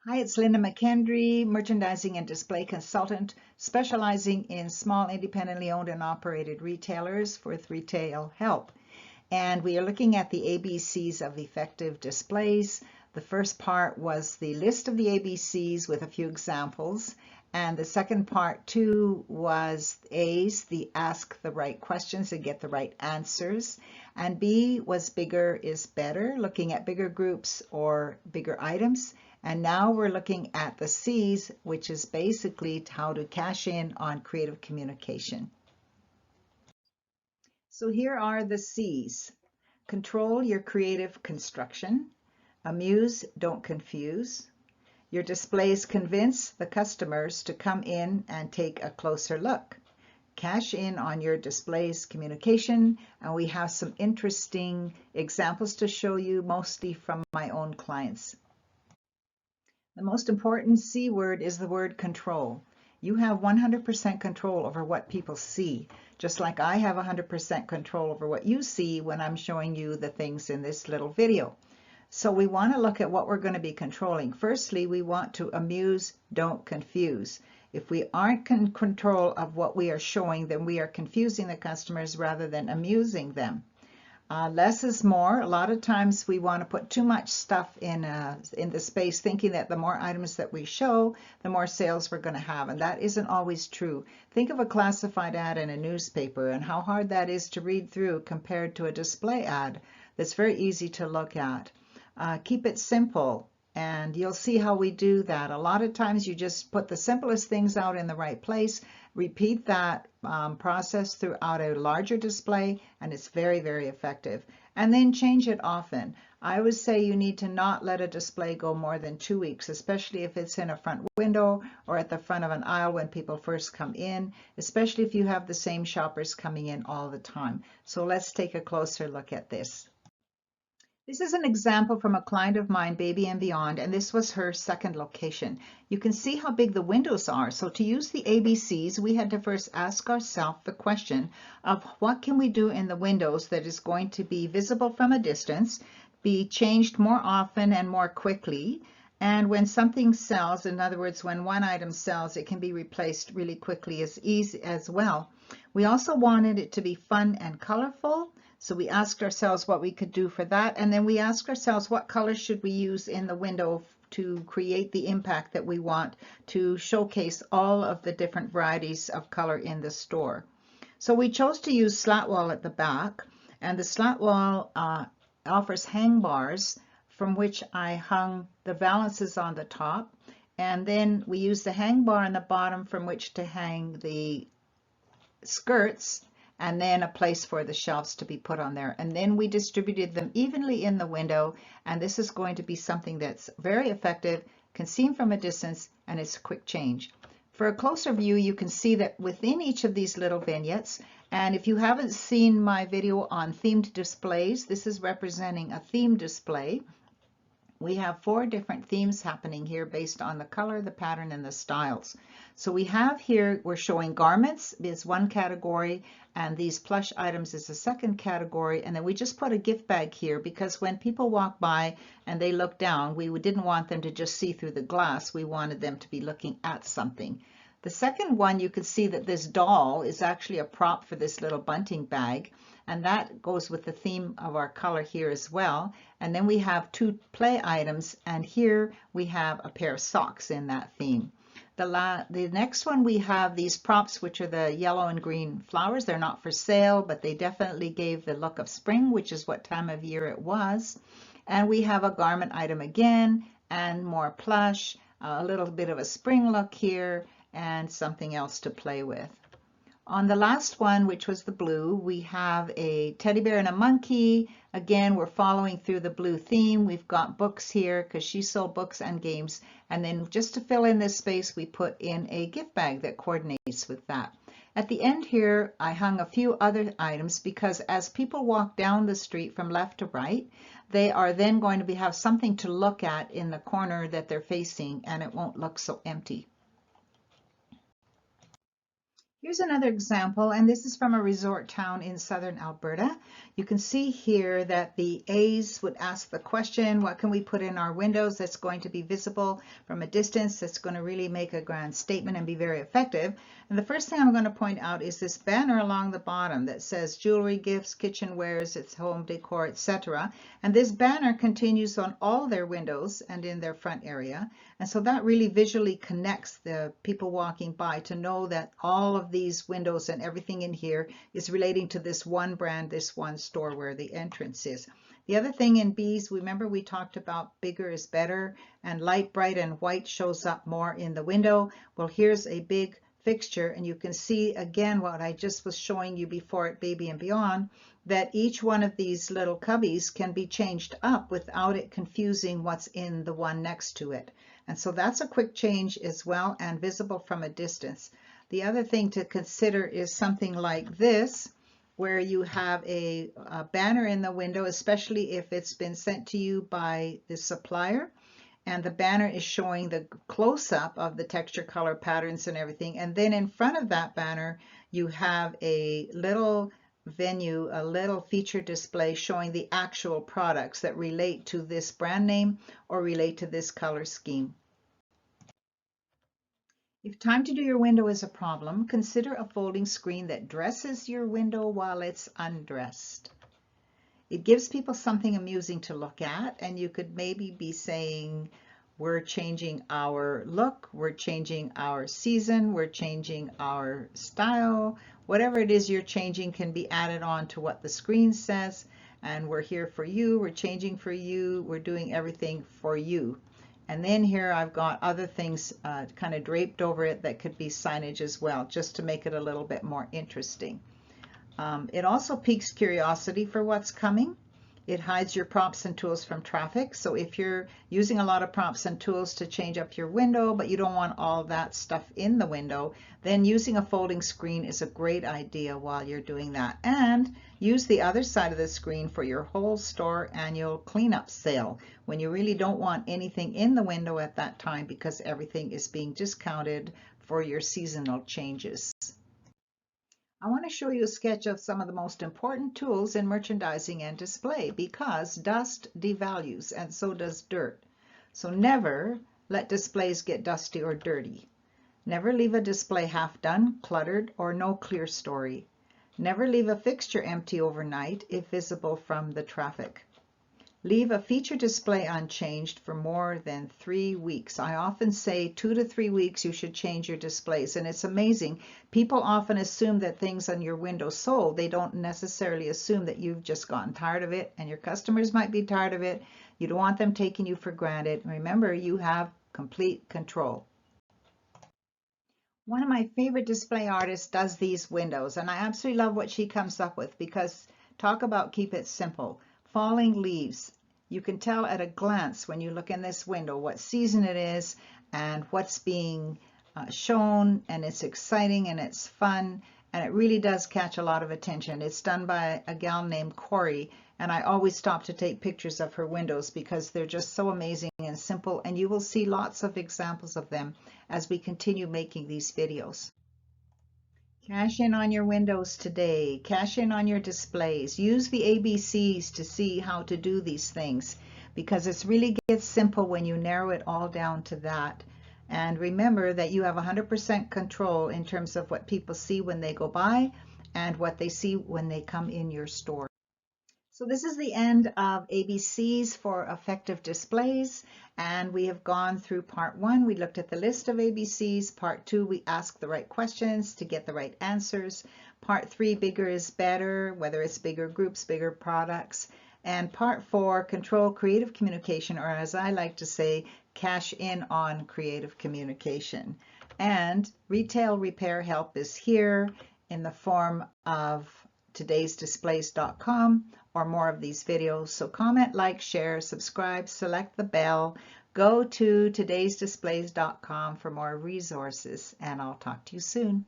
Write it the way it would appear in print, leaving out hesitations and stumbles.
Hi, it's Linda McKendry, merchandising and display consultant, specializing in small independently owned and operated retailers with retail help. And we are looking at the ABCs of effective displays. The first part was the list of the ABCs with a few examples. And the second part too was A's, the ask the right questions and get the right answers. And B was bigger is better, looking at bigger groups or bigger items. And now we're looking at the C's, which is basically how to cash in on creative communication. So here are the C's. Control your creative construction. Amuse, don't confuse. Your displays convince the customers to come in and take a closer look. Cash in on your displays communication, and we have some interesting examples to show you, mostly from my own clients. The most important C word is the word control. You have 100% control over what people see, just like I have 100% control over what you see when I'm showing you the things in this little video. So we want to look at what we're going to be controlling. Firstly, we want to amuse, don't confuse. If we aren't in control of what we are showing, then we are confusing the customers rather than amusing them. Less is more. A lot of times we want to put too much stuff in the space, thinking that the more items that we show, the more sales we're going to have, and that isn't always true. Think of a classified ad in a newspaper and how hard that is to read through compared to a display ad that's very easy to look at. Keep it simple, and you'll see how we do that. A lot of times you just put the simplest things out in the right place, repeat that process throughout a larger display, and it's very, very effective. And then change it often. I would say you need to not let a display go more than 2 weeks, especially if it's in a front window or at the front of an aisle when people first come in, especially if you have the same shoppers coming in all the time. So let's take a closer look at this. This is an example from a client of mine, Baby and Beyond, and this was her second location. You can see how big the windows are. So to use the ABCs, we had to first ask ourselves the question of what can we do in the windows that is going to be visible from a distance, be changed more often and more quickly, and when something sells, in other words, when one item sells, it can be replaced really quickly as easy as well. We also wanted it to be fun and colorful. So we asked ourselves what we could do for that, and then we asked ourselves what colors should we use in the window to create the impact that we want to showcase all of the different varieties of color in the store. So we chose to use slat wall at the back, and the slat wall offers hang bars from which I hung the valances on the top, and then we used the hang bar on the bottom from which to hang the skirts, and then a place for the shelves to be put on there. And then we distributed them evenly in the window, and this is going to be something that's very effective, can see from a distance, and it's a quick change. For a closer view, you can see that within each of these little vignettes, and if you haven't seen my video on themed displays, this is representing a theme display. We have 4 different themes happening here based on the color, the pattern, and the styles. So we have here, we're showing garments is one category, and these plush items is the second category, and then we just put a gift bag here because when people walk by and they look down, we didn't want them to just see through the glass. We wanted them to be looking at something. The second one, you can see that this doll is actually a prop for this little bunting bag, and that goes with the theme of our color here as well. And then we have 2 play items, and here we have a pair of socks in that theme. The next one, we have these props, which are the yellow and green flowers. They're not for sale, but they definitely gave the look of spring, which is what time of year it was. And we have a garment item again, and more plush, a little bit of a spring look here, and something else to play with. On the last one, which was the blue, we have a teddy bear and a monkey. Again, we're following through the blue theme. We've got books here because she sold books and games. And then just to fill in this space, we put in a gift bag that coordinates with that. At the end here, I hung a few other items because as people walk down the street from left to right, they are then going to have something to look at in the corner that they're facing, and it won't look so empty. Here's another example, and this is from a resort town in southern Alberta. You can see here that the A's would ask the question, what can we put in our windows that's going to be visible from a distance, that's going to really make a grand statement and be very effective? And the first thing I'm going to point out is this banner along the bottom that says jewelry, gifts, kitchenwares, it's home decor, etc. And this banner continues on all their windows and in their front area. And so that really visually connects the people walking by to know that all of these windows and everything in here is relating to this one brand, this one store where the entrance is. The other thing in B's, remember we talked about bigger is better, and light, bright, and white shows up more in the window. Well, here's a big fixture, and you can see again what I just was showing you before at Baby and Beyond, that each one of these little cubbies can be changed up without it confusing what's in the one next to it. And so that's a quick change as well and visible from a distance. The other thing to consider is something like this, where you have a banner in the window, especially if it's been sent to you by the supplier. And the banner is showing the close-up of the texture, color patterns and everything. And then in front of that banner, you have a little venue, a little feature display showing the actual products that relate to this brand name or relate to this color scheme. If time to do your window is a problem, consider a folding screen that dresses your window while it's undressed. It gives people something amusing to look at, and you could maybe be saying, we're changing our look, we're changing our season, we're changing our style. Whatever it is you're changing can be added on to what the screen says, and we're here for you, we're changing for you, we're doing everything for you. And then here I've got other things kind of draped over it that could be signage as well, just to make it a little bit more interesting. It also piques curiosity for what's coming. It hides your props and tools from traffic. So if you're using a lot of props and tools to change up your window, but you don't want all that stuff in the window, then using a folding screen is a great idea while you're doing that. And use the other side of the screen for your whole store annual cleanup sale, when you really don't want anything in the window at that time because everything is being discounted for your seasonal changes. I want to show you a sketch of some of the most important tools in merchandising and display, because dust devalues and so does dirt. So never let displays get dusty or dirty. Never leave a display half done, cluttered, or no clear story. Never leave a fixture empty overnight if visible from the traffic. Leave a feature display unchanged for more than 3 weeks. I often say 2 to 3 weeks you should change your displays, and it's amazing. People often assume that things on your window sold. They don't necessarily assume that you've just gotten tired of it, and your customers might be tired of it. You don't want them taking you for granted. Remember, you have complete control. One of my favorite display artists does these windows, and I absolutely love what she comes up with, because talk about keep it simple. Falling leaves. You can tell at a glance when you look in this window what season it is and what's being shown, and it's exciting and it's fun, and it really does catch a lot of attention. It's done by a gal named Corey, and I always stop to take pictures of her windows because they're just so amazing and simple, and you will see lots of examples of them as we continue making these videos. Cash in on your windows today. Cash in on your displays. Use the ABCs to see how to do these things, because it really gets simple when you narrow it all down to that. And remember that you have 100% control in terms of what people see when they go by and what they see when they come in your store. So this is the end of ABCs for effective displays, and we have gone through part 1. We looked at the list of ABCs. Part 2, we asked the right questions to get the right answers. Part 3, bigger is better, whether it's bigger groups, bigger products. And part 4, control creative communication, or as I like to say, cash in on creative communication. And retail repair help is here in the form of todaysdisplays.com or more of these videos. So comment, like, share, subscribe, select the bell, go to todaysdisplays.com for more resources, and I'll talk to you soon.